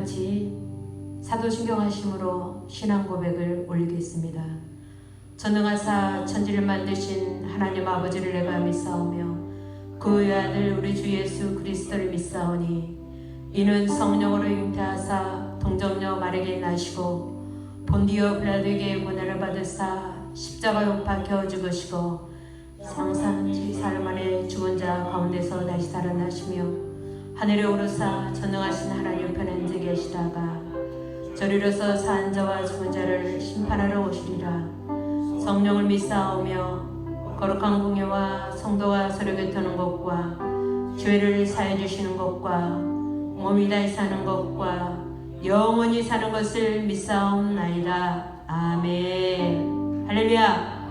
같이 사도신경하심으로 신앙 고백을 올리겠습니다. 전능하사 천지를 만드신 하나님 아버지를 내가 믿사오며 그 외아들 우리 주 예수 그리스도를 믿사오니 이는 성령으로 잉태하사 동정녀 마리아에게 나시고 본디오 빌라도에게 고난을 받으사 십자가에 못 박혀 죽으시고 상상지 사흘 만에 죽은 자 가운데서 다시 살아나시며 하늘에 오르사 전능하신 하나님 편에 앉아 계시다가 저리로서 산 자와 죽은 자를 심판하러 오시리라. 성령을 믿사오며 거룩한 공예와 성도가 서로 교토하는 것과 죄를 사해 주시는 것과 몸이 다시 사는 것과 영원히 사는 것을 믿사옵나이다. 아멘. 할렐루야.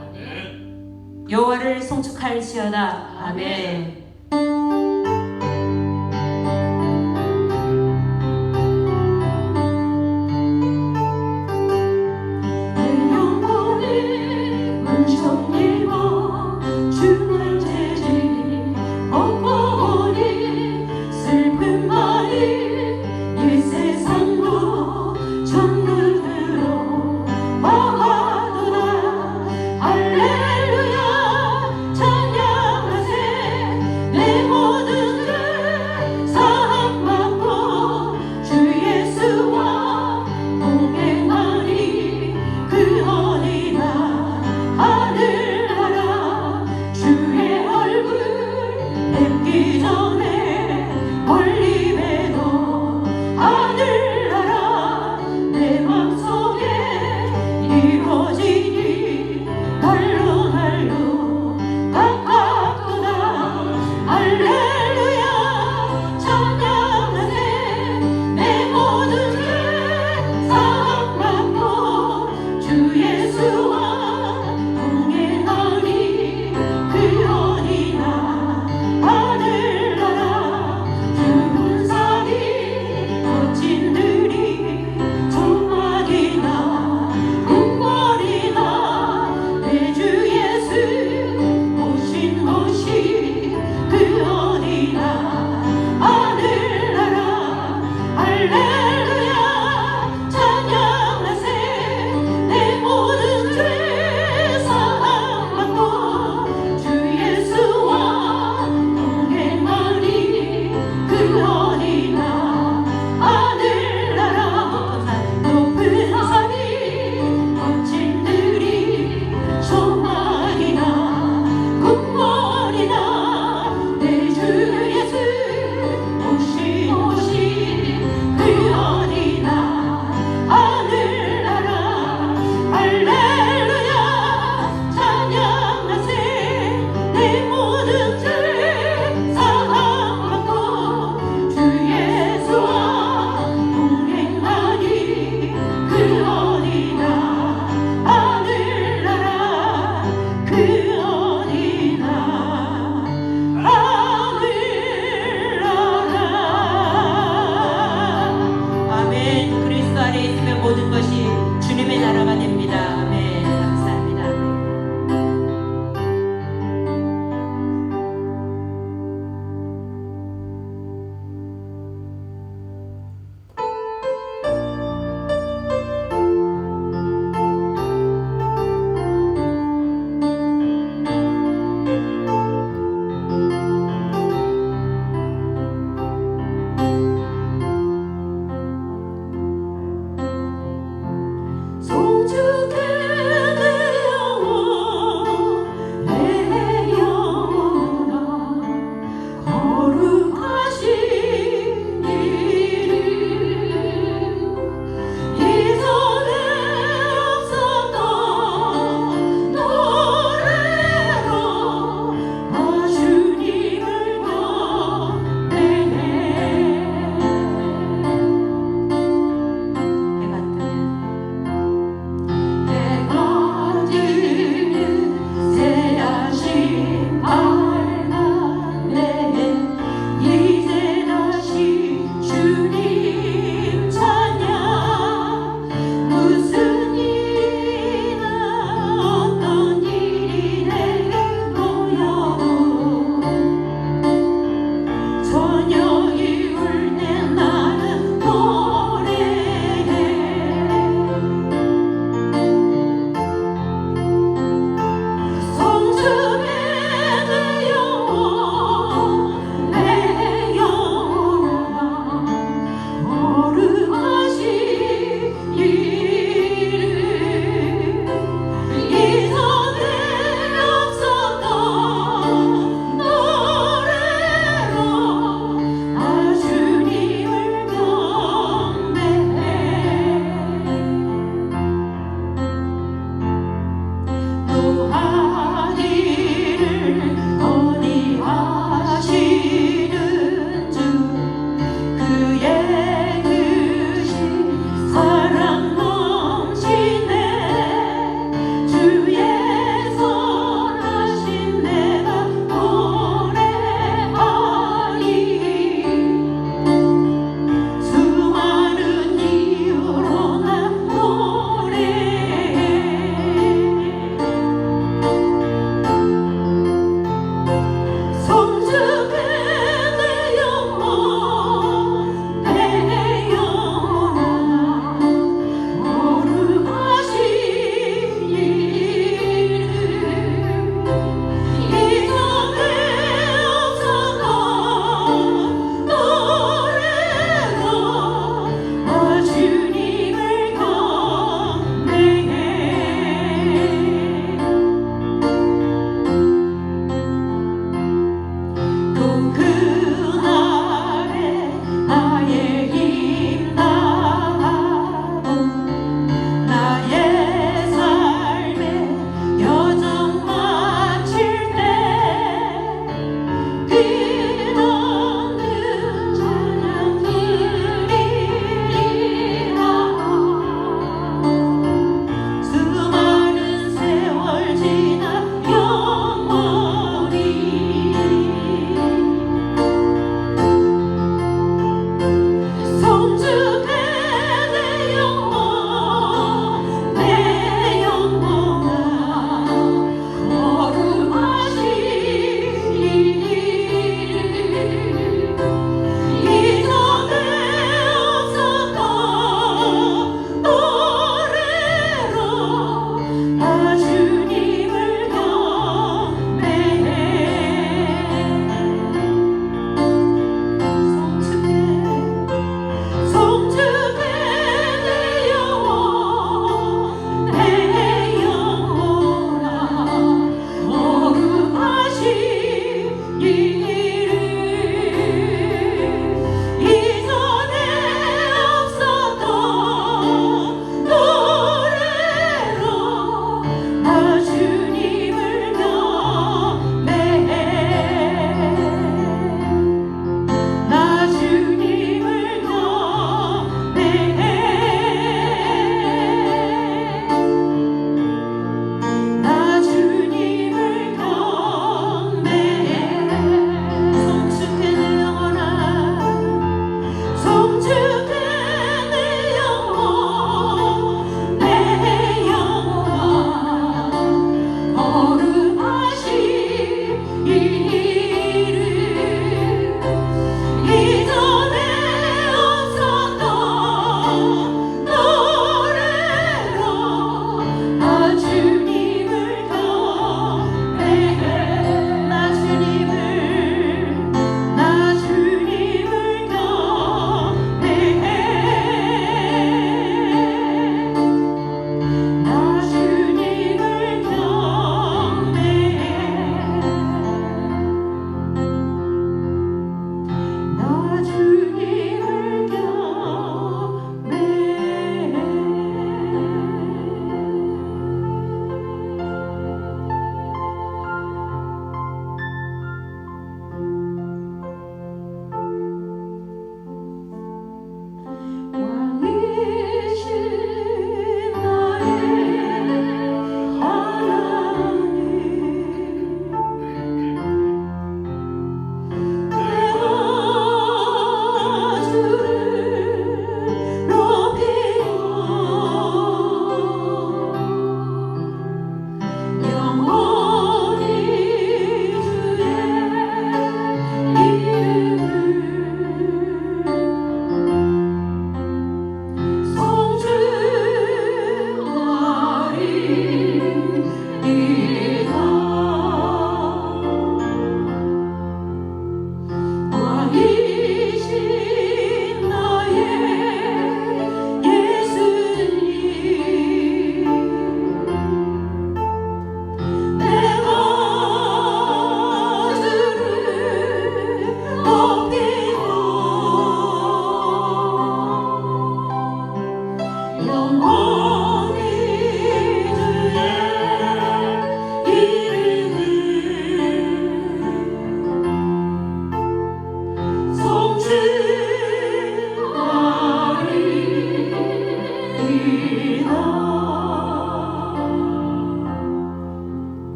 여호와를 송축할지어다. 아멘. 모든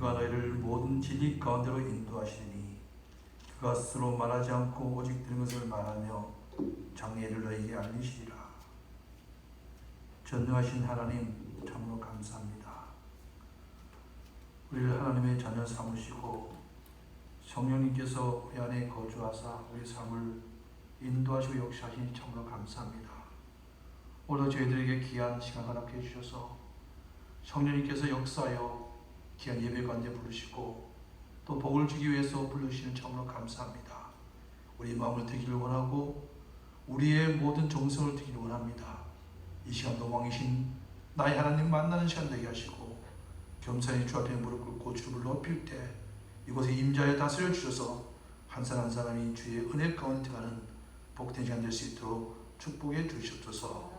그가 너희를 모든 진리 가운데로 인도하시니 그가 스스로 말하지 않고 오직 들은 것을 말하며 장래를 너희에게 알리시리라. 전능하신 하나님 참으로 감사합니다. 우리를 하나님의 자녀 삼으시고 성령님께서 우리 안에 거주하사 우리 삶을 인도하시고 역사하시니 참으로 감사합니다. 오늘 저희들에게 귀한 시간 허락해 주셔서 성령님께서 역사하여 귀한 예배 가운데 부르시고 또 복을 주기 위해서 부르시는 참으로 감사합니다. 우리 마음을 드기를 원하고 우리의 모든 정성을 드기를 원합니다. 이 시간도 왕이신 나의 하나님 만나는 시간 되게 하시고 겸손히 주 앞에 무릎 꿇고 주를 높일 때 이곳에 임자에 다스려 주셔서 한 사람 한 사람이 주의 은혜 가운데 들어가는 복된 시간 될 수 있도록 축복해 주시옵소서.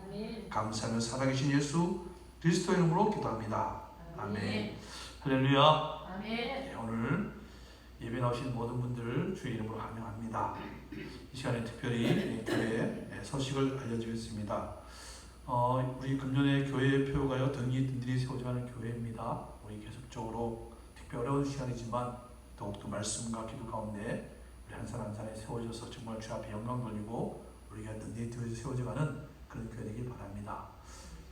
감사하며 살아계신 예수 그리스도의 이름으로 기도합니다. 아멘. 할렐루야. 아멘. 네, 오늘 예배 나오신 모든 분들을 주의 이름으로 환영합니다. 이 시간에 특별히 교회 소식을 알려드리겠습니다. 우리 금년에 교회의 표가요 등이 든든히 세워져가는 교회입니다. 우리 계속적으로 특히 어려운 시간이지만 더욱더 말씀과 기도 가운데 우리 한 사람 한 사람이 세워져서 정말 주 앞에 영광 돌리고 우리가 든든히 세워져가는 그런 교회 되길 바랍니다.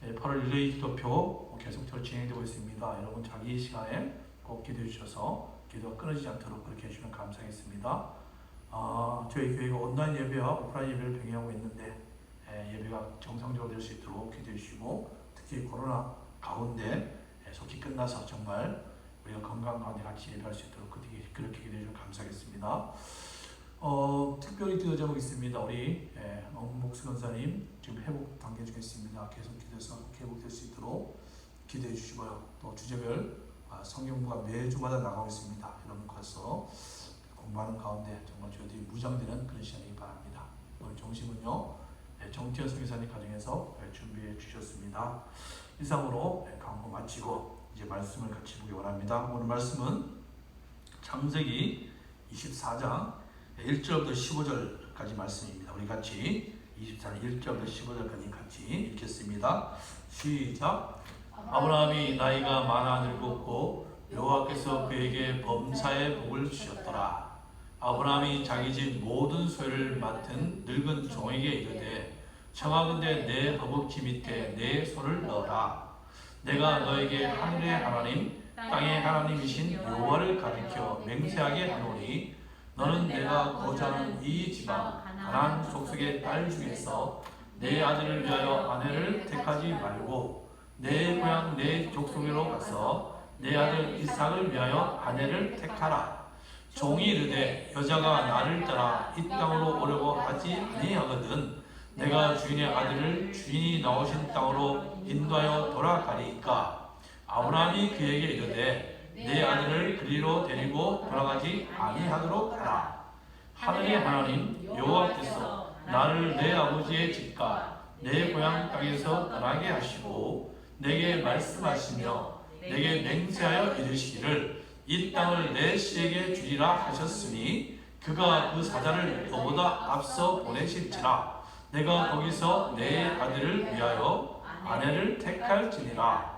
8월 1일 기도표 계속적으로 진행되고 있습니다. 여러분 자기 시간에 꼭 기도해 주셔서 기도가 끊어지지 않도록 그렇게 해주시면 감사하겠습니다. 저희 교회가 온라인 예배와 오프라인 예배를 병행하고 있는데 예배가 정상적으로 될 수 있도록 기도해 주시고 특히 코로나 가운데 속히 끝나서 정말 우리가 건강 가운데 같이 예배할 수 있도록 그렇게 기도해 주시면 감사하겠습니다. 특별히 기도 제목이 있습니다. 우리 엄목수 권사님 지금 회복 단계 중에 있습니다. 계속 기도해서 회복될 수 있도록 기도해 주시고요. 또 주제별 성경부가 매주마다 나가고 있습니다. 여러분 가서 공부하는 가운데 정말 저희들이 무장되는 그런 시간이기 바랍니다. 오늘 정심은요 정태현 선교사님 가정에서 준비해 주셨습니다. 이상으로 광고 마치고 이제 말씀을 같이 보기 원합니다. 오늘 말씀은 창세기 24장 1절부터 15절까지 말씀입니다. 우리 같이 24장 1절부터 15절까지 같이 읽겠습니다. 시작. 아브라함이 나이가 많아 늙었고 여호와께서 그에게 범사의 복을 주셨더라. 아브라함이 자기 집 모든 소유를 맡은 늙은 종에게 이르되 청하건대 내 허벅지 밑에 내 손을 넣어라. 내가 너에게 하늘의 하나님 땅의 하나님이신 여호와를 가리켜 맹세하게 하노니 너는 내가 거주하는 이 지방 가나안 족속의 딸 중에서 내 아들을 위하여 아내를 택하지 말고 내 고향 내 족속으로 가서 내 아들 이삭을 위하여 아내를 택하라. 종이 이르되 여자가 나를 따라 이 땅으로 오려고 하지 아니하거든 내가 주인의 아들을 주인이 나오신 땅으로 인도하여 돌아가리이까. 아브라함이 그에게 이르되 내 아들을 그리로 데리고 돌아가지 아니하도록 하라. 하늘의 하나님 여호와께서 나를 내 아버지의 집과 내 고향 땅에서 떠나게 하시고 내게 말씀하시며 내게 맹세하여 이르시기를 이 땅을 내 씨에게 주리라 하셨으니 그가 그 사자를 너보다 앞서 보내실지라. 내가 거기서 내 아들을 위하여 아내를 택할지니라.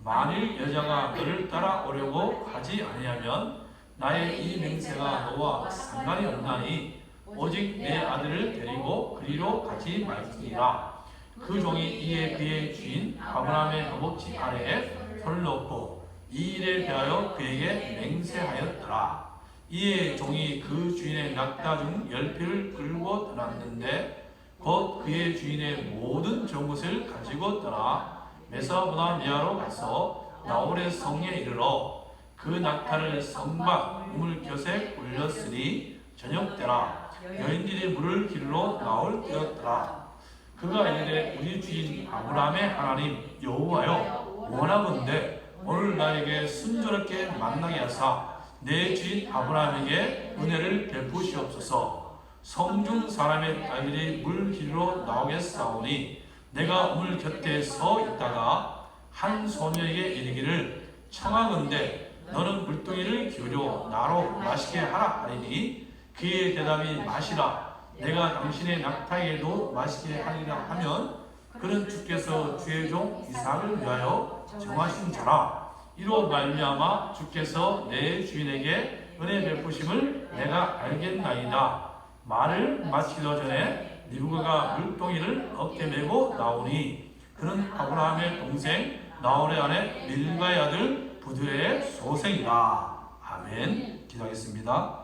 만일 여자가 너를 따라오려고 하지 아니하면 나의 이 맹세가 너와 상관이 없나니 오직 내 아들을 데리고 그리로 가지 말지니라. 그 종이 이에 그의 주인 아브라함의 허벅지 아래에 손을 넣고 이 일에 대하여 그에게 맹세하였더라. 이에 종이 그 주인의 낙타 중 10피를 끌고 떠났는데 곧 그의 주인의 모든 좋은 가지고 떠나 메소포타미아로 가서 나홀의 성에 이르러 그 낙타를 성막 우물곁에 올렸으니 저녁 때라. 여인들이 물을 기르러 나올 때였더라. 그가 이르되 우리 주인 아브라함의 하나님 여호와여 원하건대 오늘 나에게 순조롭게 만나게 하사 내 주인 아브라함에게 은혜를 베푸시옵소서. 성중 사람의 딸들이 물 기르러 나오겠사오니 내가 우물 곁에 서 있다가 한 소녀에게 이르기를 청하건대 너는 물동이를 기울여 나로 마시게 하라 하리니 그의 대답이 마시라. 내가 당신의 낙타에게도 마시게 하리라 하면 그는 주께서 주의 종 이삭을 위하여 정하신 자라. 이로 말미암아 주께서 내 주인에게 은혜 베푸심을 내가 알겠나이다. 말을 마치기 전에 리브가가 물동이를 어깨 메고 나오니 그는 아브라함의 동생 나홀의 아내 밀가의 아들 부두의 소생이라. 아멘. 기도하겠습니다.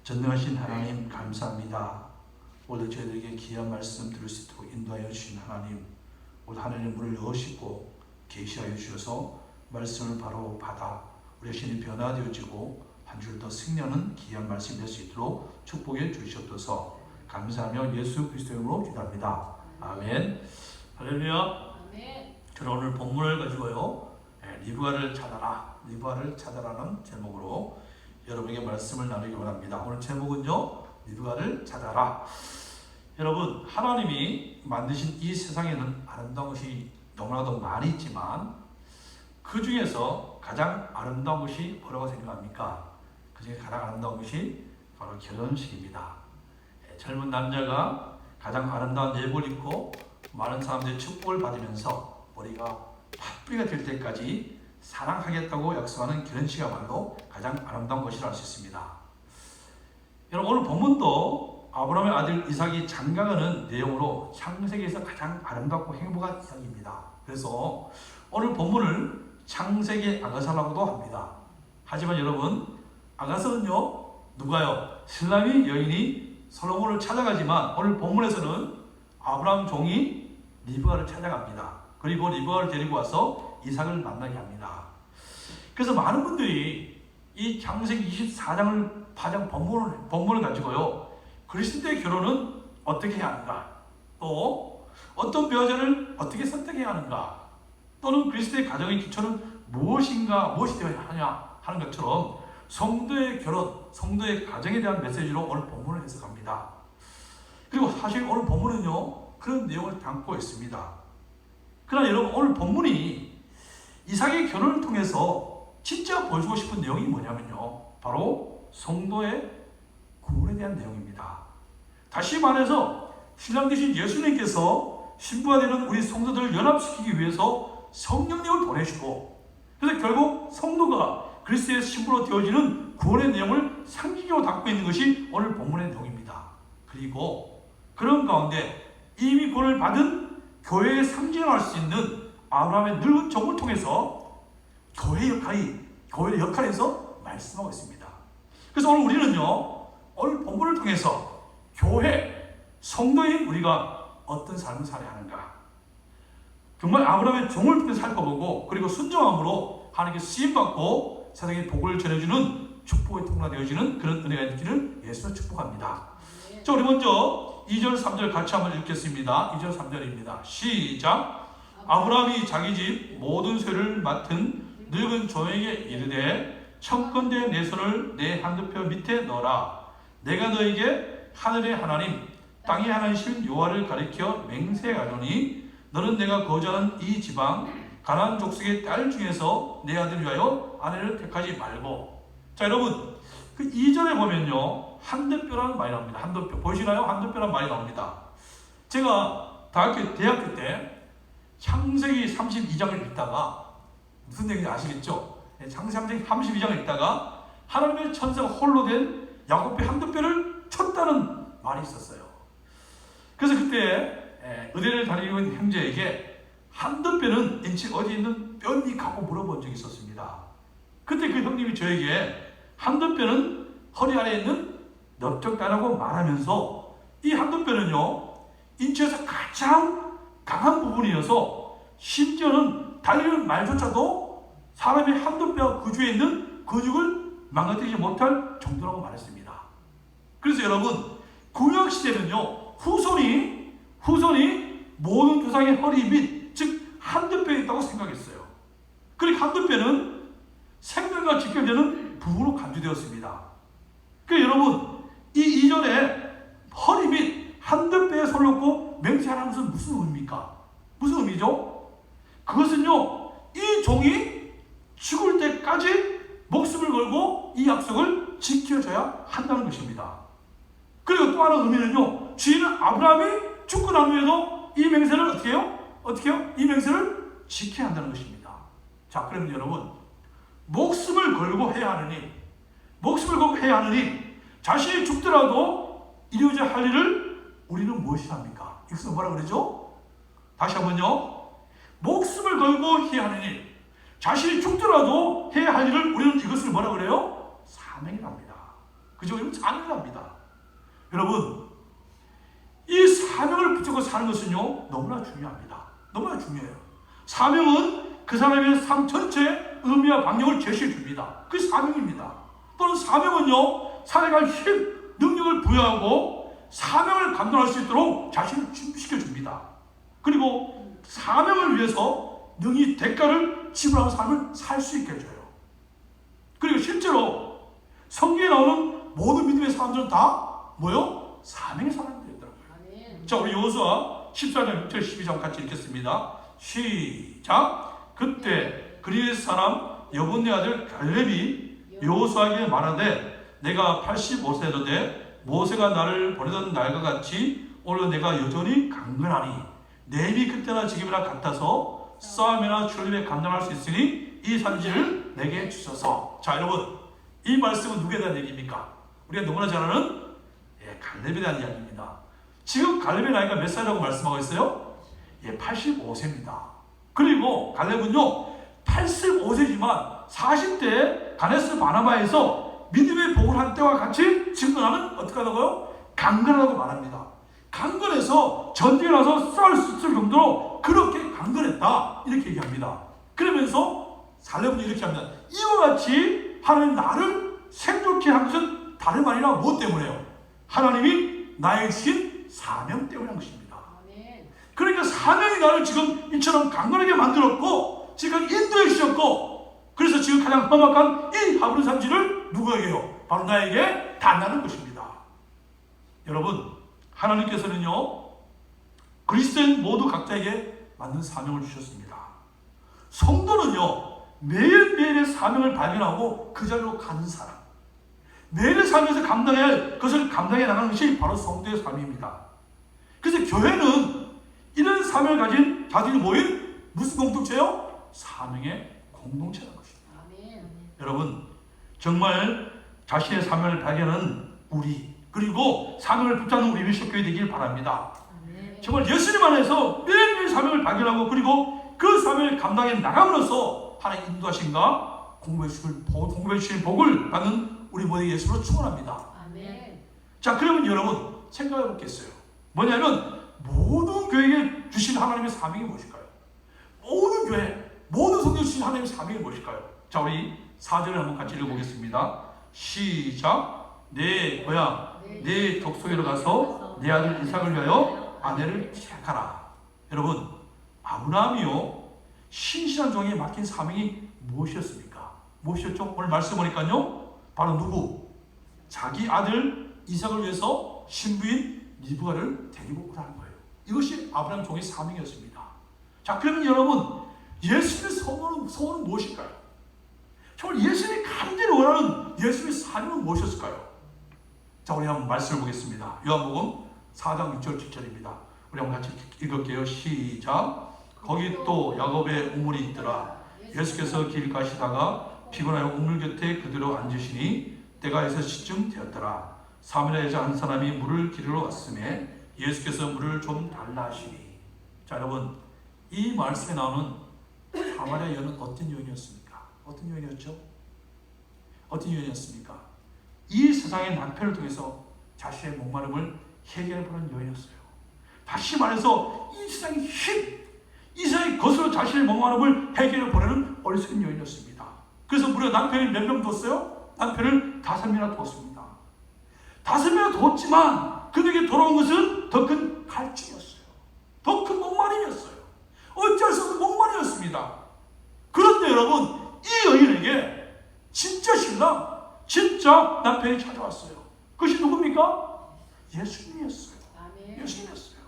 전능하신 하나님 감사합니다. 오늘 저희들에게 귀한 말씀 들을 수 있도록 인도하여 주신 하나님, 오늘 하늘의 문을 여시고 계시하여 주셔서 말씀을 바로 받아 우리 신이 변화되어지고 한 줄 더 승리하는 귀한 말씀이 될 수 있도록 축복해 주시옵소서. 감사하며 예수 그리스도의 이름으로 기도합니다. 아멘. 할렐루야. 저는 오늘 본문을 가지고요, 리브가를 찾아라, 리브가를 찾아라는 제목으로 여러분에게 말씀을 나누기 원합니다. 오늘 제목은요, 리브가를 찾아라. 여러분, 하나님이 만드신 이 세상에는 아름다운 것이 너무나도 많이 있지만 그 중에서 가장 아름다운 것이 뭐라고 생각합니까? 그 중에 가장 아름다운 것이 바로 결혼식입니다. 젊은 남자가 가장 아름다운 예복을 입고 많은 사람들의 축복을 받으면서 머리가 팥뿌리가 될 때까지 사랑하겠다고 약속하는 결혼식이야말로 가장 아름다운 것이라 할 수 있습니다. 여러분, 오늘 본문도 아브라함의 아들 이삭이 장가가는 내용으로 창세기에서 가장 아름답고 행복한 이야기입니다. 그래서 오늘 본문을 창세기 아가사라고도 합니다. 하지만 여러분, 아가사는요, 누가요? 슬라미 여인이 솔로몬을 찾아가지만 오늘 본문에서는 아브라함 종이 리브가를 찾아갑니다. 그리고 리브가를 데리고 와서 이삭을 만나게 합니다. 그래서 많은 분들이 이 창세기 24장을 파장 본문을 가지고요, 그리스도의 결혼은 어떻게 해야 하는가, 또 어떤 배우자를 어떻게 선택해야 하는가, 또는 그리스도의 가정의 기초는 무엇인가, 무엇이 되어야 하냐 하는 것처럼 성도의 결혼, 성도의 가정에 대한 메시지로 오늘 본문을 해석합니다. 그리고 사실 오늘 본문은요, 그런 내용을 담고 있습니다. 그러나 여러분, 오늘 본문이 이삭의 결혼을 통해서 진짜 보여주고 싶은 내용이 뭐냐면요, 바로 성도의 구원에 대한 내용입니다. 다시 말해서 신랑 되신 예수님께서 신부가 되는 우리 성도들을 연합시키기 위해서 성령님을 보내시고, 그래서 결국 성도가 그리스도의 신부로 되어지는 구원의 내용을 상징적으로 담고 있는 것이 오늘 본문의 내용입니다. 그리고 그런 가운데 이미 구원을 받은 교회의 상징을 할 수 있는 아브라함의 늙은 종을 통해서 교회의 역할에서 말씀하고 있습니다. 그래서 오늘 우리는요, 오늘 본문을 통해서 교회, 성도인 우리가 어떤 삶을 살아야 하는가, 정말 아브라함의 종을 통해서 살펴보고, 그리고 순종함으로 하나님께 쓰임받고 세상에 복을 전해주는 축복의 통로가 되어지는 그런 은혜가 있기를 예수로 축복합니다. 자, 우리 먼저 2절 3절 같이 한번 읽겠습니다. 2절 3절입니다. 시작. 아브라함이 자기 집 모든 소유를 맡은 늙은 종에게 이르되 청컨대 내 손을 내 한두표 밑에 넣어라. 내가 너에게 하늘의 하나님 땅의 하나님이신 여호와를 가리켜 맹세하노니 너는 내가 거주하는 이 지방 가나안 족속의 딸 중에서 내 아들을 위하여 아내를 택하지 말고. 자, 여러분, 그 2절에 보면요, 한두표라는 말이 나옵니다. 한두표 보이시나요? 한두표라는 말이 나옵니다. 제가 대학교 때 창세기 32장을 읽다가 무슨 얘기인지 아시겠죠? 창세기 32장을 읽다가 하나님의 천사가 홀로 된 야곱의 한두표를 쳤다는 말이 있었어요. 그래서 그때 의대를 다니고 있는 형제에게 한두표는 인체 어디에 있는 뼈입니까? 물어본 적이 있었습니다. 그때 그 형님이 저에게 한두표는 허리 아래에 있는 넓적다라고 말하면서 이 한두표는요, 인체에서 가장 강한 부분이어서 심지어는 달리는 말조차도 사람의 한두뼈 구주에 있는 근육을 망가뜨리지 못할 정도라고 말했습니다. 그래서 여러분, 구약시대는요, 후손이 모든 조상의 허리 밑, 즉 한두뼈에 있다고 생각했어요. 그러니까 한두뼈는 생명과 직결되는 부분으로 간주되었습니다. 그러니까 여러분, 이 2절에 허리 밑 한두뼈에 손을 놓고 맹세하라는 것은 무슨 의미입니까? 무슨 의미죠? 그것은요, 이 종이 죽을 때까지 목숨을 걸고 이 약속을 지켜줘야 한다는 것입니다. 그리고 또 하나 의미는요, 주인은 아브라함이 죽고 난 후에도 이 맹세를 어떻게 해요? 이 맹세를 지켜야 한다는 것입니다. 자, 그러면 여러분, 목숨을 걸고 해야 하느니, 목숨을 걸고 해야 하느니, 자신이 죽더라도 이루어져야 할 일을 우리는 무엇이 합니까? 이것은 뭐라 그러죠? 다시 한번요. 목숨을 걸고 해야 하느니, 자신이 죽더라도 해야 할 일을 우리는 이것을 뭐라 그래요? 사명이랍니다. 그죠? 이건 사명이랍니다. 여러분, 이 사명을 붙잡고 사는 것은요, 너무나 중요합니다. 너무나 중요해요. 사명은 그 사람의 삶 전체의 의미와 방향을 제시해 줍니다. 그게 사명입니다. 또는 사명은요, 살아갈 힘, 능력을 부여하고 사명을 감당할 수 있도록 자신을 준비시켜 줍니다. 그리고 사명을 위해서 능히 대가를 지불하는 삶을 살 수 있게 해줘요. 그리고 실제로 성경에 나오는 모든 믿음의 사람들은 다 뭐요? 사명의 사람들이더라고요. 자, 우리 여호수아 14장 6절 12장 같이 읽겠습니다. 시작. 그때 그리스 사람 여분네 아들 갈렙이 여호수아에게 말하되 내가 85세도 돼 모세가 나를 보내던 날과 같이 오늘 내가 여전히 강건하니 내 힘이 그때나 지금이나 같아서 싸움이나 출림에 감당할 수 있으니 이 산지를 내게 주소서. 자, 여러분, 이 말씀은 누구에 대한 얘기입니까? 우리가 너무나 잘 아는 갈렙에 대한 이야기입니다. 지금 갈렙의 나이가 몇 살이라고 말씀하고 있어요? 85세입니다. 그리고 갈렙은요 85세지만 40대 가데스 바네아에서 믿음의 복을 한 때와 같이 증거하는 어떻게 하다고요? 강건하다고 말합니다. 강건해서 전쟁에 나서 싸울 수 있을 정도로 그렇게 강건했다, 이렇게 얘기합니다. 그러면서 갈렙은 이렇게 합니다. 이와 같이 하나님 나를 생존케 한 것은 다름 아니라 무엇 때문에요? 하나님이 나에게 주신 사명 때문에 한 것입니다. 그러니까 사명이 나를 지금 이처럼 강건하게 만들었고 지금 인도해 주셨고, 그래서 지금 가장 험악한 이 하브론 산지를 누구에게요? 바로 나에게 단하는 것입니다. 여러분, 하나님께서는요 그리스도인 모두 각자에게 맞는 사명을 주셨습니다. 성도는요 매일매일의 사명을 발견하고 그 자리로 가는 사람, 매일의 삶에서 감당해야 할 것을 감당해 나가는 것이 바로 성도의 삶입니다. 그래서 교회는 이런 사명을 가진 자들이 모인 무슨 공동체요? 사명의 공동체라는 것입니다. 아멘. 여러분, 정말 자신의 사명을 발견하는 우리, 그리고 사명을 붙잡는 우리 미션교회 되길 바랍니다. 아멘. 정말 예수님 안에서 매일매일 사명을 발견하고 그리고 그 사명을 감당해 나감으로써 하나님 인도하신가 공부해 주신 복을 받는 우리 모두 예수로 축원합니다. 아멘. 자, 그러면 여러분 생각해 보겠어요. 뭐냐면 모든 교회에 주신 하나님의 사명이 무엇일까요? 모든 교회, 모든 성도에 주신 하나님의 사명이 무엇일까요? 자, 우리 4절을 한번 같이 읽어보겠습니다. 시작. 내 고향, 내 족속에로 가서 내 아들 이삭을 위하여 아내를 택하라. 여러분, 아브라함이요 신실한 종에게 맡긴 사명이 무엇이었습니까? 무엇이었죠? 오늘 말씀 보니까요 바로 누구? 자기 아들 이삭을 위해서 신부인 리브가를 데리고 오라는 거예요. 이것이 아브라함 종의 사명이었습니다. 자, 그러면 여러분 예수님의 소원은 무엇일까요? 정말 예수님이 간절히 원하는 예수님의 사명은 무엇이었을까요? 자, 우리 한번 말씀을 보겠습니다. 요한복음 4장 6절 7절입니다. 우리 한번 같이 읽을게요. 시작. 거기 또 야곱의 우물이 있더라. 예수께서 길 가시다가 피곤하여 우물 곁에 그대로 앉으시니 때가 6시쯤 되었더라. 사마리아 여자 한 사람이 물을 기르러 왔음에 예수께서 물을 좀 달라 하시니. 자, 여러분, 이 말씀에 나오는 사마리아 여인은 어떤 여인이었습니까? 어떤 여인이었죠? 어떤 여인이었습니까? 이 세상의 남편을 통해서 자신의 목마름을 해결해보는 여인이었어요. 다시 말해서 이 세상의 힘, 이 세상의 것으로 자신의 목마름을 해결해보려는 어리석은 여인이었습니다. 그래서 무려 남편이 몇 명 뒀어요? 남편을 5명이나 뒀습니다. 5명이나 뒀지만 그에게 돌아온 것은 더 큰 갈증이었어요. 더 큰 목마름이었어요. 어쩔 수 없는 목마름이었습니다. 그런데 여러분, 이 여인에게 진짜 신랑, 진짜 남편이 찾아왔어요. 그것이 누굽니까? 예수님이었어요. 예수님이었어요.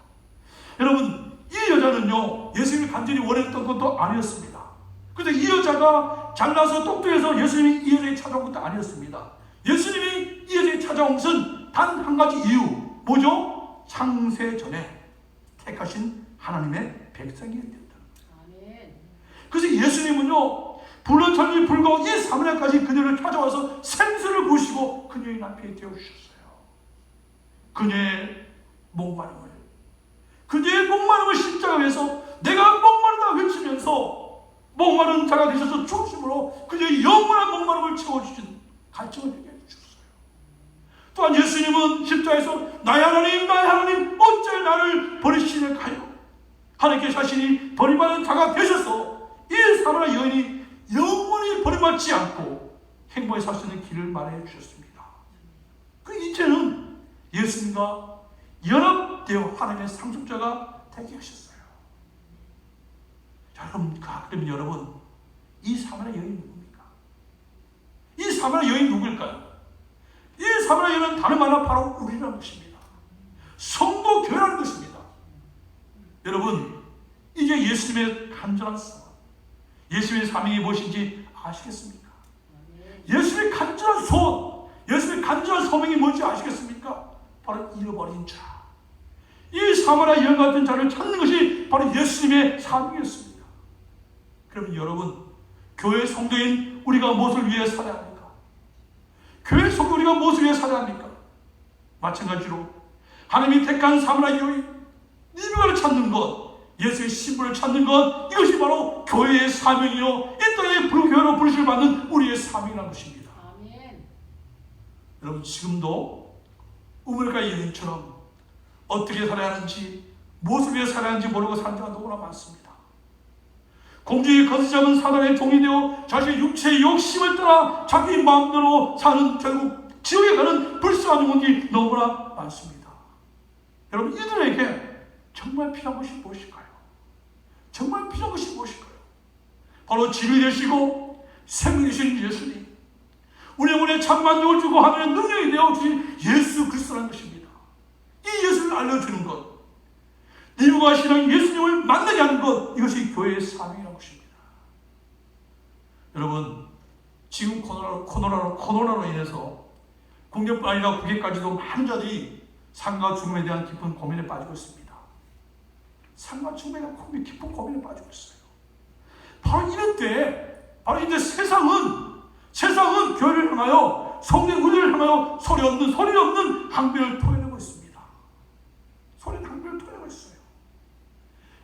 여러분, 이 여자는요 예수님을 간절히 원했던 것도 아니었습니다. 그런데 이 여자가 잘나서 똑똑해서 예수님이 이 여자에 찾아온 것도 아니었습니다. 예수님이 이 여자에 찾아온 것은 단 한 가지 이유, 뭐죠? 창세 전에 택하신 하나님의 백성이었다. 그래서 예수님은요 불로 천지 불가운 이 사마리아까지 그녀를 찾아와서 생수를 부으시고 그녀의 남편이 되어주셨어요. 그녀의 목마름을 십자가 위에서 내가 목마르다 외치면서 목마른 자가 되셔서 죽으심으로 그녀의 영원한 목마름을 채워주신 갈증을 얘기해 주셨어요. 또한 예수님은 십자가에서 나의 하나님 어찌 나를 버리시는가요? 하나님께 자신이 버림받은 자가 되셔서 이 사마리아 여인이 영원히 버림받지 않고 행복에 살 수 있는 길을 마련해 주셨습니다. 그 이제는 예수님과 연합되어 하나님의 상속자가 되게 하셨어요. 그러면 여러분, 이 사마리아 여인이 누굽니까? 이 사마리아 여인이 누굴까요? 이 사마리아 여인은 다름 아니라 바로 우리라는 것입니다. 성도 교회라는 것입니다. 여러분, 이제 예수님의 간절한 소원, 예수님의 사명이 무엇인지 아시겠습니까? 예수님의 간절한 소원, 예수님의 간절한 소명이 뭔지 아시겠습니까? 바로 잃어버린 자, 이 사마리아 여인 같은 자를 찾는 것이 바로 예수님의 사명이었습니다. 그러면 여러분, 교회 성도인 우리가 무엇을 위해 살아야 합니까? 교회 성도 우리가 무엇을 위해 살아야 합니까? 마찬가지로 하나님이 택한 사마리아 여인 니느웨를 찾는 것, 예수의 신분을 찾는 것, 이것이 바로 교회의 사명이요, 이 땅의 교회로 부르심을 받는 우리의 사명이라는 것입니다. 아멘. 여러분, 지금도 우물가 여인처럼 어떻게 살아야 하는지, 무엇을 위해 살아야 하는지 모르고 사는 자가 너무나 많습니다. 공중에 거스 잡은 사단의 종이 되어 자신의 육체의 욕심을 따라 자기 마음대로 사는, 결국 지옥에 가는 불쌍한 영혼이 너무나 많습니다. 여러분, 이들에게 정말 필요한 것이 무엇일까요? 정말 필요한 것이 무엇일까요? 바로 진리 되시고 생명 되신 예수님, 우리 영혼에 참만족을 주고 하늘의 능력이 되어 주신 예수 그리스도라는 것입니다. 이 예수를 알려주는 것, 니누가 신앙 예수님을 만나게 하는 것, 이것이 교회의 사명이라는 것입니다. 여러분, 지금 코로나로 인해서 국내뿐 아니라 국외까지도 많은 자들이 삶과 죽음에 대한 깊은 고민에 빠지고 있습니다. 삶과 죽음에 대한 깊은 고민에 빠지고 있어요. 바로 이럴 때, 바로 이제 세상은 교회를 향하여, 성령 우리를 향하여 소리 없는 항변을 토해내고 있습니다. 소리는 항변을 토해내고 있어요.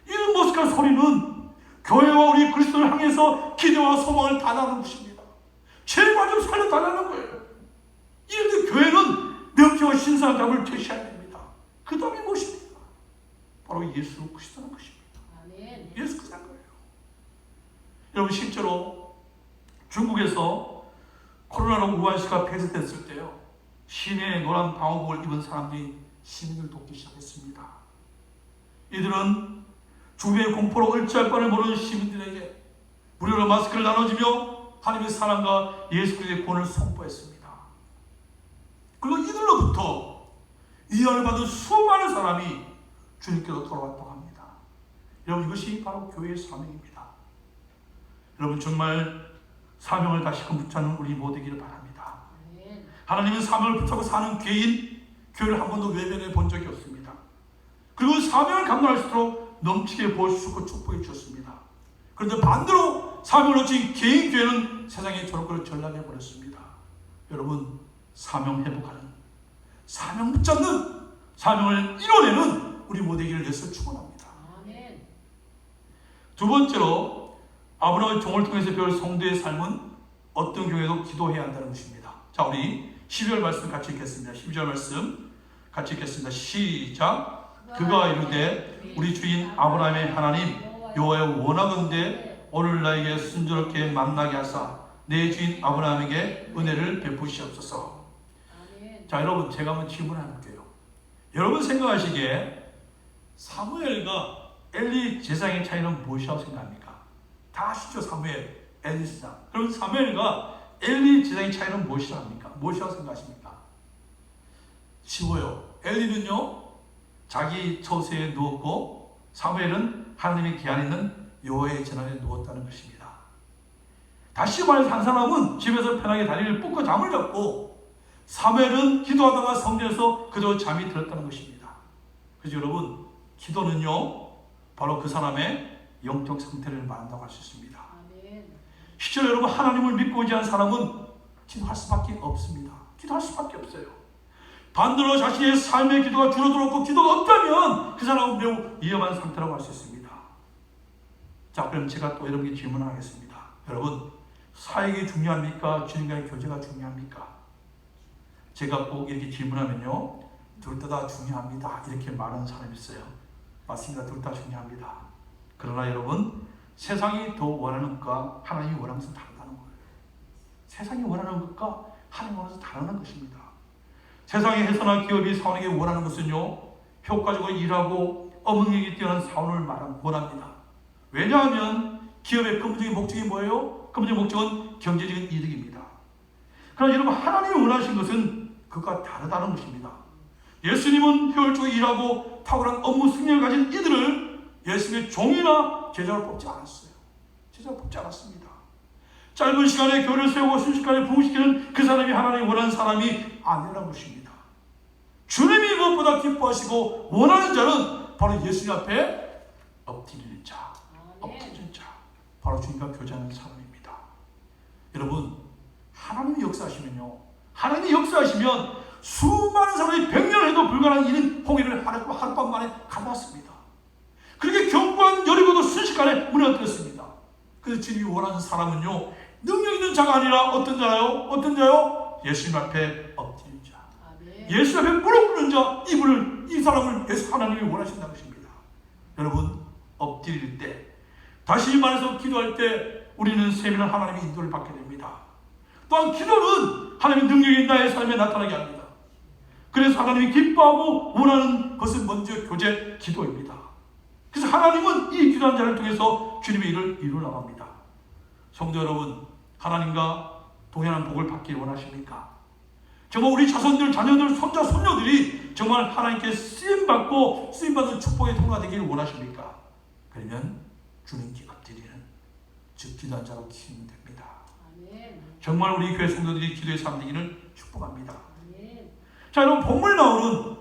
이 모습과 소리는 교회와 우리 그리스도를 향해서 기대와 소망을 다하는 것입니다. 제발 좀 살려달라는 거예요. 이럴 때 교회는 명제와 신성한 답을 제시해야 됩니다. 그 답이 무엇입니까? 바로 예수 그리스도라는 것입니다. 아멘. 예수 그리스도인 거예요. 여러분, 실제로 중국에서 코로나로 우한시가 폐쇄됐을 때요, 시내에 노란 방호복을 입은 사람들이 시민을 돕기 시작했습니다. 이들은 죽음의 공포로 얼찌할 바를 모르는 시민들에게 무료로 마스크를 나눠주며 하나님의 사랑과 예수 그리스도의 구원을 선포했습니다. 그리고 이들로부터 위안을 받은 수많은 사람이 주님께로 돌아왔다고 합니다. 여러분, 이것이 바로 교회의 사명입니다. 여러분, 정말 사명을 다시금 붙잡는 우리 모두기를 바랍니다. 하나님은 사명을 붙잡고 사는 교회를 한 번도 외면해 본 적이 없습니다. 그리고 사명을 감당할수록 넘치게 보여주셨고 축복해 주셨습니다. 그런데 반대로 사명을 놓친 개인 교회는 세상의 저렇게 전락해 버렸습니다. 여러분, 사명 회복하는, 사명 붙잡는, 사명을 이뤄내는 우리 모두기를 위해서 축원합니다. 두 번째로, 아브라함의 종을 통해서 배울 성도의 삶은 어떤 경우에도 기도해야 한다는 것입니다. 자, 우리 12절 말씀 같이 읽겠습니다. 12절 말씀 같이 읽겠습니다. 시작. 그가 이르되 우리 주인 아브라함의 하나님 여호와여, 원하건대 오늘 나에게 순조롭게 만나게 하사 내 주인 아브라함에게 은혜를 베푸시옵소서. 자, 여러분, 제가 한번 질문을 해볼게요. 여러분 생각하시기에 사무엘과 엘리 제사장의 차이는 무엇이라고 생각합니까? 다 아시죠? 사무엘, 엘리 제사장. 그럼 사무엘과 엘리 제사장의 차이는 무엇이라고 합니까? 무엇이라고 생각하십니까? 쉬워요. 엘리는요, 자기 처소에 누웠고, 사무엘은 하나님의 기한에 있는 여호와의 전안에 누웠다는 것입니다. 다시 말해서 한 사람은 집에서 편하게 다리를 뻗고 잠을 잤고, 사무엘은 기도하다가 성전에서 그저 잠이 들었다는 것입니다. 그래서 여러분, 기도는요, 바로 그 사람의 영적 상태를 말한다고 할 수 있습니다. 실제로 여러분 하나님을 믿고 오지 않은 사람은 기도할 수밖에 없습니다. 기도할 수밖에 없어요. 반대로 자신의 삶의 기도가 줄어들었고 기도가 없다면 그 사람은 매우 위험한 상태라고 할 수 있습니다. 자, 그럼 제가 또 여러분께 질문을 하겠습니다. 여러분, 사역이 중요합니까? 주님과의 교제가 중요합니까? 제가 꼭 이렇게 질문하면요, 둘 다 중요합니다, 이렇게 말하는 사람이 있어요. 맞습니다. 둘 다 중요합니다. 그러나 여러분, 세상이 더 원하는 것과 하나님이 원하는 것은 다르다는 거예요. 세상이 원하는 것과 하나님이 원하는 것은 다르다는 것입니다. 세상의 회사나 기업이 사원에게 원하는 것은요, 효과적으로 일하고 업무능력이 뛰어난 사원을 원합니다. 왜냐하면 기업의 근본적인 목적이 뭐예요? 근본적인 목적은 경제적인 이득입니다. 그러나 여러분, 하나님이 원하신 것은 그것과 다르다는 것입니다. 예수님은 효율적으로 일하고 탁월한 업무 승리를 가진 이들을 예수님의 종이나 제자로 뽑지 않았어요. 제자로 뽑지 않았습니다. 짧은 시간에 교회를 세우고 순식간에 부흥시키는 그 사람이 하나님이 원하는 사람이 아니라는 것입니다. 주님이 무엇보다 기뻐하시고 원하는 자는 바로 예수님 앞에 엎드리는 자, 엎드리는 자, 바로 주님과 교제하는 사람입니다. 여러분, 하나님이 역사하시면요, 하나님이 역사하시면 수많은 사람이 100년 해도 불가능한 일인 홍해를 하룻밤 만에 가봤습니다. 그렇게 견고한 여리고도 순식간에 무너뜨렸습니다. 그래서 주님이 원하는 사람은요, 능력 있는 자가 아니라 어떤 자요? 어떤 자요? 예수님 앞에 엎드리는 자. 예수 앞에 무릎 꿇는 자, 이 사람을 예수 하나님이 원하신다는 것입니다. 여러분, 엎드릴 때, 다시 말해서 기도할 때 우리는 세밀한 하나님의 인도를 받게 됩니다. 또한 기도는 하나님의 능력이 나의 삶에 나타나게 합니다. 그래서 하나님이 기뻐하고 원하는 것은 먼저 교제, 기도입니다. 그래서 하나님은 이 기도한 자를 통해서 주님의 일을 이루어 나갑니다. 성도 여러분, 하나님과 동행하는 복을 받기를 원하십니까? 정말 우리 자손들, 자녀들, 손자, 손녀들이 정말 하나님께 쓰임받고 쓰임받는 축복의 통로가 되기를 원하십니까? 그러면 주님께 엎드리는, 즉 기도한 자로 키우면 됩니다. 아멘. 정말 우리 교회 성도들이 기도의 삶 되기를 축복합니다. 아멘. 자, 여러분, 본문에 나오는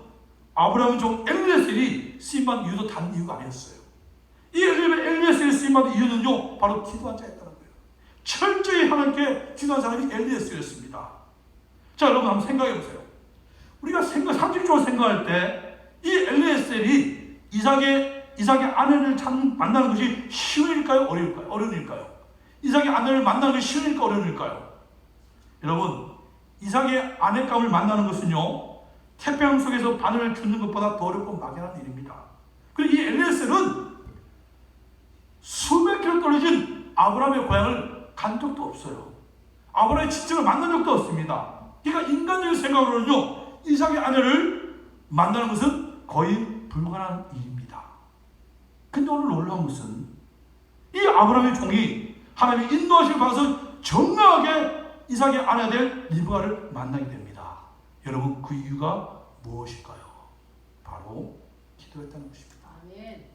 아브라함 종 엘리에셀이 쓰임받는 이유도 다른 이유가 아니었어요. 이 엘리에셀이 쓰임받는 이유는요, 바로 기도한 자였다는 거예요. 철저히 하나님께 기도한 사람이 엘리에셀이었습니다. 자, 여러분 한번 생각해 보세요. 우리가 상식적으로 생각할 때 이 엘리에셀이 이삭의 아내를 만나는 것이 쉬운 일일까요? 어려운 일일까요? 이삭의 아내를 만나는 것이 쉬운 일일까요? 어려운 일일까요? 여러분, 이삭의 아내감을 만나는 것은요, 태평양 속에서 바늘을 줍는 것보다 더 어렵고 막연한 일입니다. 그리고 이 엘리에셀은 수백 킬로 떨어진 아브라함의 고향을 간 적도 없어요. 아브라함의 친척을 만난 적도 없습니다. 그러니까 인간적인 생각으로는요, 이삭의 아내를 만나는 것은 거의 불가능한 일입니다. 근데 오늘 놀라운 것은 이 아브라함의 종이 하나님의 인도하심을 받아서 정확하게 이삭의 아내가 될 리브가를 만나게 됩니다. 여러분, 그 이유가 무엇일까요? 바로 기도했다는 것입니다. 아멘.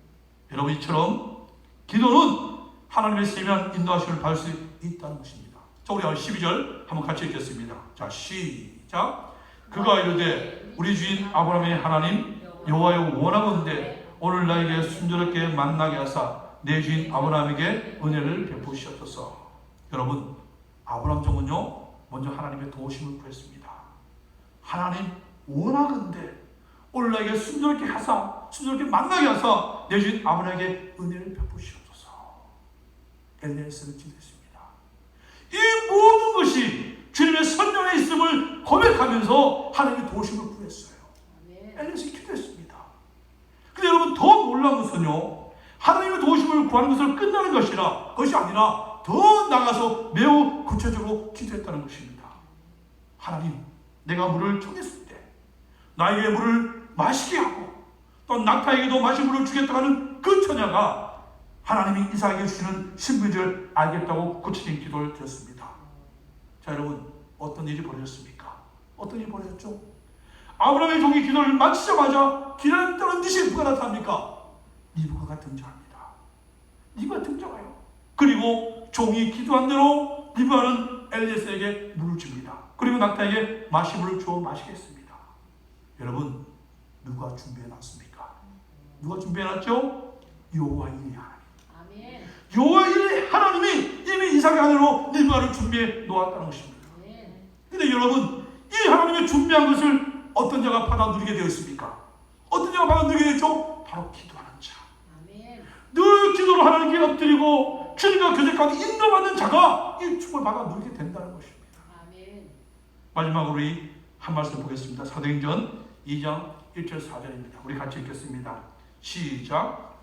여러분, 이처럼 기도는 하나님의 세밀한 인도하심을 받을 수 있다는 것입니다. 자, 우리 12절 한번 같이 읽겠습니다. 자, 시작. 그가 이르되 우리 주인 아브라함의 하나님 여호와여 원하건대 오늘 나에게 순조롭게 만나게 하사 내 주인 아브라함에게 은혜를 베푸시옵소서. 여러분, 아브라함 종은요, 먼저 하나님의 도우심을 구했습니다. 하나님 원하건대 오늘 나에게 순조롭게 만나게 하사 내 주인 아브라함에게 은혜를 베푸시옵소서. 엘리에셀을 기도했습니다. 이 모든 것이 주님의 선명에 있음을 고백하면서 하나님의 도우심을 구했어요. 엘리에셀이 기도했습니다. 근데 여러분, 더 놀라운 것은요, 하나님의 도우심을 구하는 것으로 끝나는 것이 아니라 더 나가서 매우 구체적으로 기도했다는 것입니다. 하나님, 내가 물을 청했을 때 나에게 물을 마시게 하고 또 낙타에게도 마실 물을 주겠다고 하는 그 처녀가 하나님이 이삭에게 주시는 신비를 알겠다고 구체적인 기도를 드렸습니다. 자, 여러분, 어떤 일이 벌어졌습니까? 어떤 일이 벌어졌죠? 아브라함의 종이 기도를 마치자마자 기다렸다는 듯이 누가 나타납니까? 리브가가 등장합니다. 리브가가 등장해요. 그리고 종이 기도한 대로 리브가는 엘리에셀에게 물을 줍니다. 그리고 낙타에게 마실 물을 주어 마시게 했습니다. 여러분, 누가 준비해놨습니까? 누가 준비해놨죠? 여호와 이레 하나님. 여호와 일 하나님이 이미 이삭의 아내로 릴브가를 준비해 놓았다는 것입니다. 근데 여러분, 이 하나님의 준비한 것을 어떤 자가 받아 누리게 되었습니까? 어떤 자가 받아 누리게 되었죠? 바로 기도하는 자. 늘 기도로 하나님께 엎드리고 주님과 교제 가운데 인도받는 자가 이 축복을 받아 누리게 된다는 것입니다. 마지막으로 우리 한 말씀 보겠습니다. 사도행전 2장 1절 4절입니다. 우리 같이 읽겠습니다. 시작.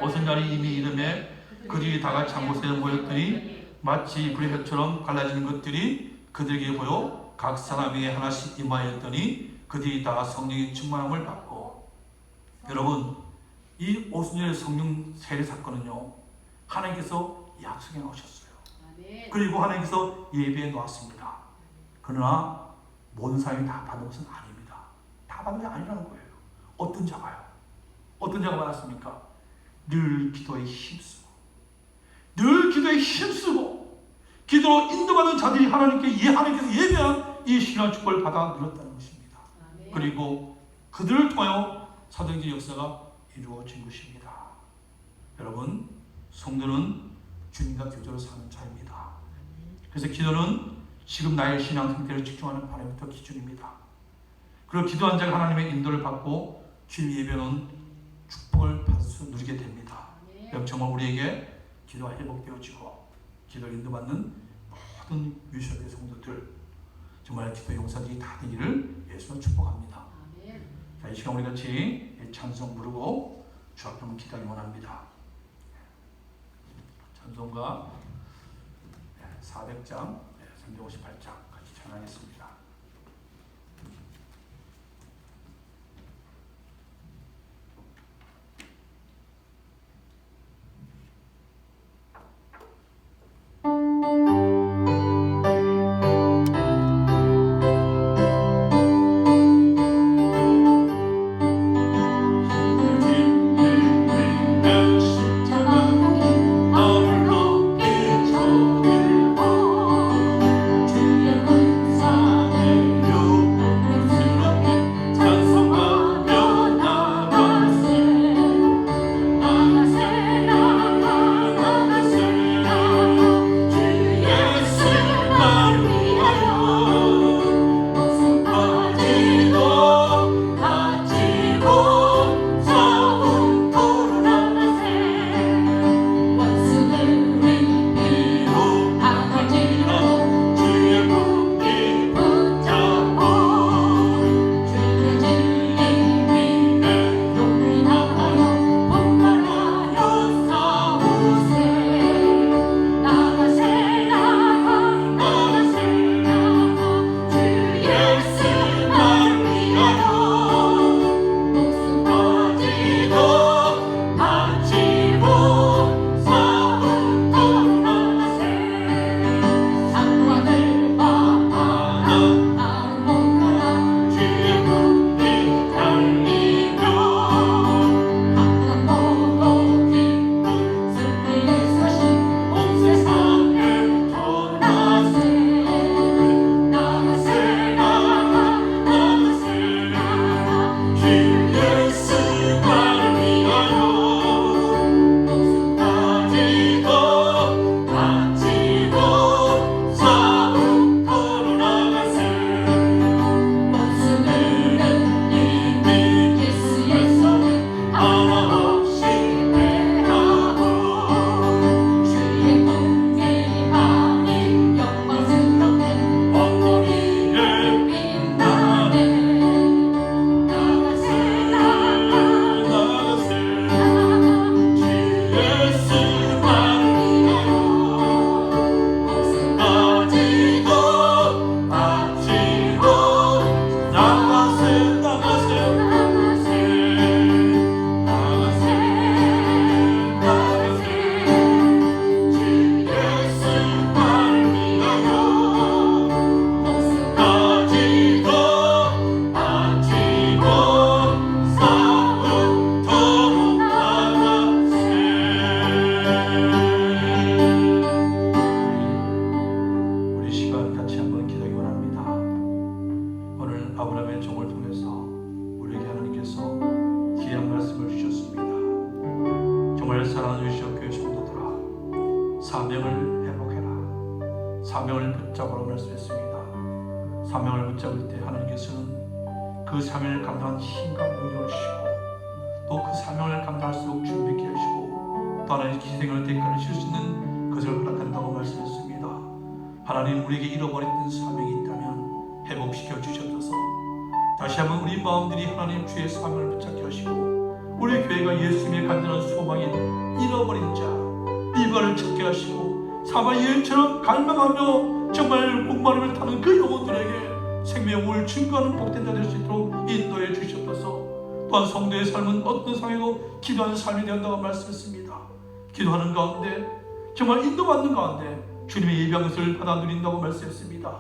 오순절이 이미 이름에 그들이 다 같이 한 곳에 모였더니 마치 불의 혀처럼 갈라지는 것들이 그들에게 보여 각 사람에게 하나씩 임하였더니 그들이 다 성령의 충만함을 받고. 여러분, 이 오순절 성령 세례 사건은요, 하나님께서 약속해 놓으셨어요. 그리고 하나님께서 예배해 놓았습니다. 그러나 모든 사람이 다 받은 것은 아닙니다. 다 받은 게 아니라는 거예요. 어떤 자가요? 어떤 자가 받았습니까? 늘 기도에 힘쓰고, 늘 기도에 힘쓰고 기도로 인도받는 자들이 하나님께서 예배한 이 신앙 축복을 받아 누렸다는 것입니다. 그리고 그들을 통하여 사도행전 역사가 이루어진 것입니다. 여러분, 성도는 주님과 교제로 사는 자입니다. 그래서 기도는 지금 나의 신앙 상태를 측정하는 바로미터 기준입니다. 그리고 기도한 자가 하나님의 인도를 받고 주님 예배는 축복을 받을 수 누리게 됩니다. 여러분, 정말 우리에게 기도가 회복되어지고 기도를 인도받는 모든 유시의 성도들, 정말 기도 용사들이 다 되기를 예수로 축복합니다. 자, 이 시간 우리 같이 찬송 부르고 주 앞에 한번 기도하기 원합니다. 찬송가 400장 358장 같이 찬양했습니다. 주여 사명을 회복해라. 사명을 붙잡으라고 말씀했습니다. 사명을 붙잡을 때 하나님께서는 그 사명을 감당한 힘과 능력을 주시고 또 그 사명을 감당할수록 준비케 하시고 또 하나님 희생을 대가를 칠 수 있는 것을 허락한다고 말씀했습니다. 하나님 우리에게 잃어버렸던 사명이 있다면 회복시켜 주셔서 다시 한번 우리 마음들이 하나님 주의 사명을 붙잡게 하시고 우리 교회가 예수님의 간절한 소망인 잃어버린 자 이발을 찾게 하시고 사마의 여인처럼 갈망하며 정말 목마름을 타는 그 영혼들에게 생명을 증거하는 복된 자 될 수 있도록 인도해 주시옵소서. 또한 성도의 삶은 어떤 상황에도 기도하는 삶이 되었다고 말씀했습니다. 기도하는 가운데 정말 인도받는 가운데 주님의 예비한 것을 받아 누린다고 말씀했습니다.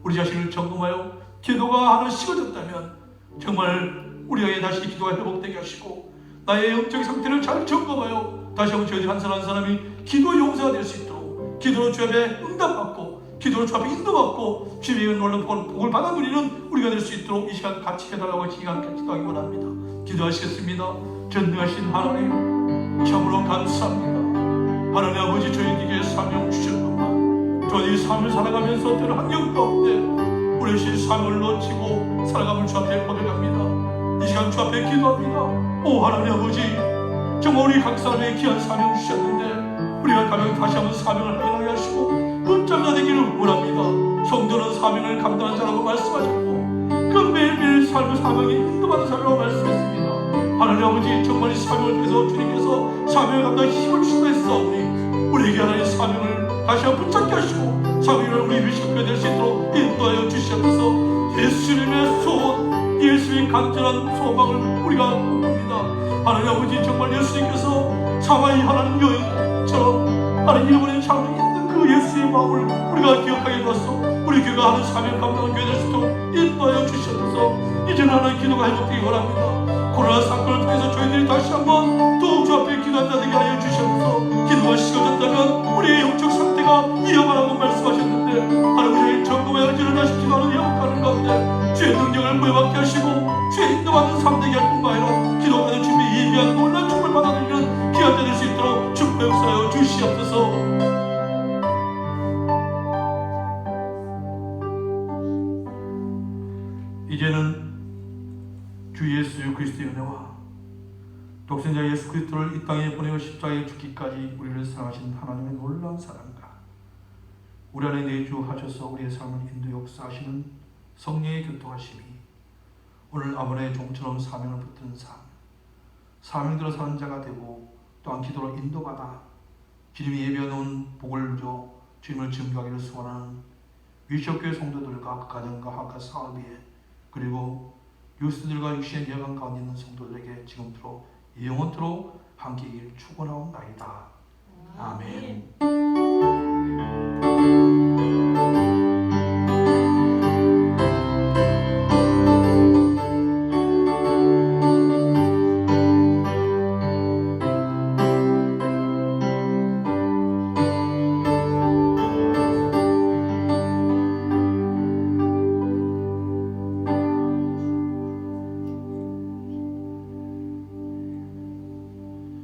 우리 자신을 점검하여 기도가 하나 식어졌다면 정말 우리에게 다시 기도가 회복되게 하시고 나의 영적 상태를 잘 점검하여 다시 한번 저희들 한 사람 한 사람이 기도 용사가 될 수 있도록 기도로 주 앞에 응답받고 기도로 주 앞에 인도받고 주님의 놀라운 복을 받아 누리는 우리가 될 수 있도록 이 시간 같이 해달라고 시간 같이 기도하기 원합니다. 기도하시겠습니다. 전능하신 하나님 참으로 감사합니다. 하나님 아버지 저희에게 사명 주셨건만 저희 삶을 살아가면서 어떤 환경 가운데 우리 신 사명을 놓치고 살아감을 주 앞에 고백합니다. 이 시간 주 앞에 기도합니다. 오 하나님 아버지 정말 우리 각 사람에게 귀한 사명 주셨는데 우리가 가면 다시 한번 사명을 확인하게 하시고 붙잡아 되기를 원합니다. 성도는 사명을 감당한 자라고 말씀하셨고 그 매일매일 삶의 사명에 인도받는 삶이라고 말씀했습니다. 하나님 아버지 정말 이 사명을 통해서 주님께서 사명을 감당할 힘을 주신다 했사오니 우리에게 하나님의 사명을 다시 한번 붙잡게 하시고 사명을 우리 비숍교회 될 수 있도록 인도하여 주시옵소서. 예수님의 소원 예수의 간절한 소망을 우리가 봅니다. 하나님 아버지 정말 예수님께서 사마리 하나님 여인처럼 하나님 잃어버린 삶을 있는 그 예수의 마음을 우리가 기억하게 되었소. 우리 교회가 하는 사명 감당한 교회 될 수 있도록 인도하여 주시옵소서. 이제는 하나님 기도가 회복되기 원합니다. 코로나 사건을 통해서 저희들이 다시 한번 또 주 앞에 기도한다 되게 하여 주시옵소서. 기도가 식어졌다면 우리의 영적 상태가 위험하다고 말씀하셨는데 하나님 우리를 점검하여 저를 다시 기도하는 회복하는 가운데 주의 능력을 부여받게 하시고 주의 인도받는 삶 되게 할 뿐만 아니라 기도하는 준비 예비한 놀란 축복을 받아들이는 귀한 자 될 수 있도록 축복 역사하여 주시옵소서. 이제는 주 예수 그리스도의 은혜와 독생자 예수 그리스도를 이 땅에 보내어 십자가에 죽기까지 우리를 사랑하신 하나님의 놀라운 사랑과 우리 안에 내주하셔서 우리의 삶을 인도 역사하시는 성령의 교통하심이 오늘 아버지의 종처럼 사명을 붙드는 삶, 사명대로 사는 자가 되고 또한 기도로 인도받아 주님이 예비해놓은 복을 누려 주님을 증거하기를 소원하는 위시교회 성도들과 그 가정과 학과 사업에 그리고 유스들과 육신의 여간 가운데 있는 성도들에게 지금부터 영원토록 함께이길 축원하옵나이다. 아멘.